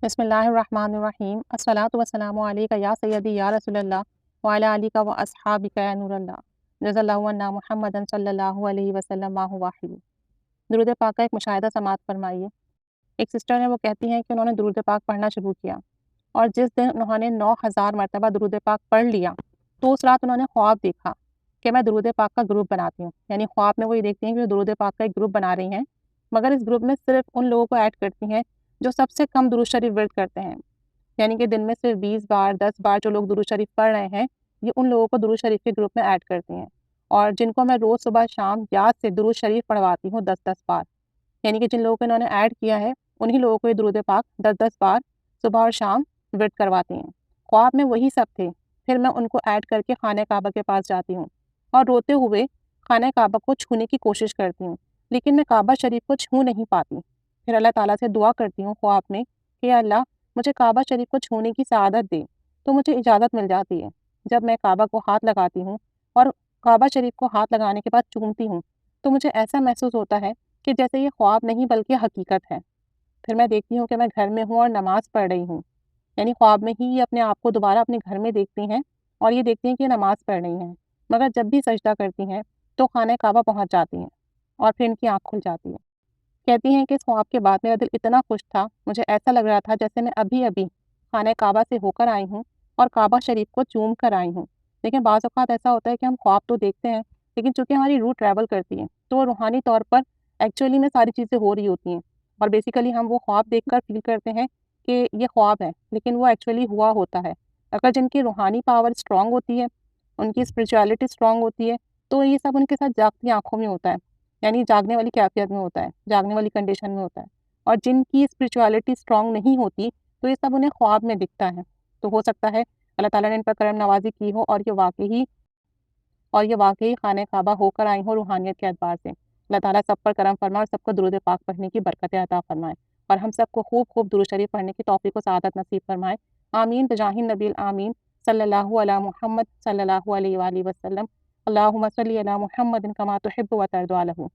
بسم اللہ الرحمن الرحیم الصلاۃ والسلام علیک یا سیدی یا رسول اللہ وعلی آلک و اصحابک یا نور اللہ جزا اللہ عنا محمد صلی اللہ علیہ وسلم ما هو واحد۔ درود پاک کا ایک مشاہدہ سماعت فرمائیے۔ ایک سسٹر ہیں، وہ کہتی ہیں کہ انہوں نے درود پاک پڑھنا شروع کیا اور جس دن انہوں نے 9000 مرتبہ درود پاک پڑھ لیا تو اس رات انہوں نے خواب دیکھا کہ میں درود پاک کا گروپ بناتی ہوں۔ یعنی خواب میں وہ یہ دیکھتی ہیں کہ وہ درود پاک کا ایک گروپ بنا رہی ہیں، مگر اس گروپ میں صرف ان لوگوں کو ایڈ کرتی ہیں جو سب سے کم درود شریف ورد کرتے ہیں۔ یعنی کہ دن میں صرف 20 بار 10 بار جو لوگ درود شریف پڑھ رہے ہیں، یہ ان لوگوں کو درود شریف کے گروپ میں ایڈ کرتی ہیں، اور جن کو میں روز صبح شام یاد سے درود شریف پڑھواتی ہوں 10 بار۔ یعنی کہ جن لوگوں کو انہوں نے ایڈ کیا ہے انہی لوگوں کو یہ درود پاک 10 بار صبح اور شام ورد کرواتی ہیں۔ خواب میں وہی سب تھے، پھر میں ان کو ایڈ کر کے خانہ کعبہ کے پاس جاتی ہوں اور روتے ہوئے خانہ کعبہ کو چھونے کی کوشش کرتی ہوں، لیکن میں کعبہ شریف کو چھو نہیں پاتی۔ پھر اللہ تعالیٰ سے دعا کرتی ہوں خواب میں کہ اللہ مجھے کعبہ شریف کو چھونے کی سعادت دے، تو مجھے اجازت مل جاتی ہے۔ جب میں کعبہ کو ہاتھ لگاتی ہوں اور کعبہ شریف کو ہاتھ لگانے کے بعد چومتی ہوں تو مجھے ایسا محسوس ہوتا ہے کہ جیسے یہ خواب نہیں بلکہ حقیقت ہے۔ پھر میں دیکھتی ہوں کہ میں گھر میں ہوں اور نماز پڑھ رہی ہوں، یعنی خواب میں ہی یہ اپنے آپ کو دوبارہ اپنے گھر میں دیکھتی ہیں اور یہ دیکھتی ہیں کہ یہ نماز پڑھ رہی ہیں، مگر جب بھی سجدہ کرتی ہیں تو خانہ کعبہ پہنچ جاتی ہیں اور پھر ان کی آنکھ کھل جاتی ہے۔ کہتی ہیں کہ اس خواب کے بعد میرا دل اتنا خوش تھا، مجھے ایسا لگ رہا تھا جیسے میں ابھی ابھی خانہ کعبہ سے ہو کر آئی ہوں اور کعبہ شریف کو چوم کر آئی ہوں۔ لیکن بعض اوقات ایسا ہوتا ہے کہ ہم خواب تو دیکھتے ہیں، لیکن چونکہ ہماری روح ٹریول کرتی ہے تو وہ روحانی طور پر ایکچولی میں ساری چیزیں ہو رہی ہوتی ہیں، اور بیسیکلی ہم وہ خواب دیکھ کر فیل کرتے ہیں کہ یہ خواب ہے، لیکن وہ ایکچولی ہوا ہوتا ہے۔ اگر جن کی روحانی پاور اسٹرانگ ہوتی ہے، ان کی اسپرچویلٹی اسٹرانگ ہوتی ہے، تو یہ سب ان کے ساتھ جاگتی آنکھوں میں ہوتا ہے، یعنی جاگنے والی کیفیت میں ہوتا ہے، جاگنے والی کنڈیشن میں ہوتا ہے۔ اور جن کی اسپرچویلٹی اسٹرانگ نہیں ہوتی تو یہ سب انہیں خواب میں دکھتا ہے۔ تو ہو سکتا ہے اللہ تعالیٰ نے ان پر کرم نوازی کی ہو اور یہ واقعی خانہ کعبہ ہو کر آئی ہوں روحانیت کے اعتبار سے۔ اللہ تعالیٰ سب پر کرم فرمائے اور سب کو درود پاک پڑھنے کی برکتیں عطا فرمائے، اور ہم سب کو خوب خوب درود شریف پڑھنے کی توفیق و سعادت نصیب فرمائے۔ آمین بجاہ النبی الآمین صلی اللہ علی محمد صلی اللہ علیہ وآلہ وسلم۔ اللہم صلی علی محمد کما تحب و ترضی عنہ۔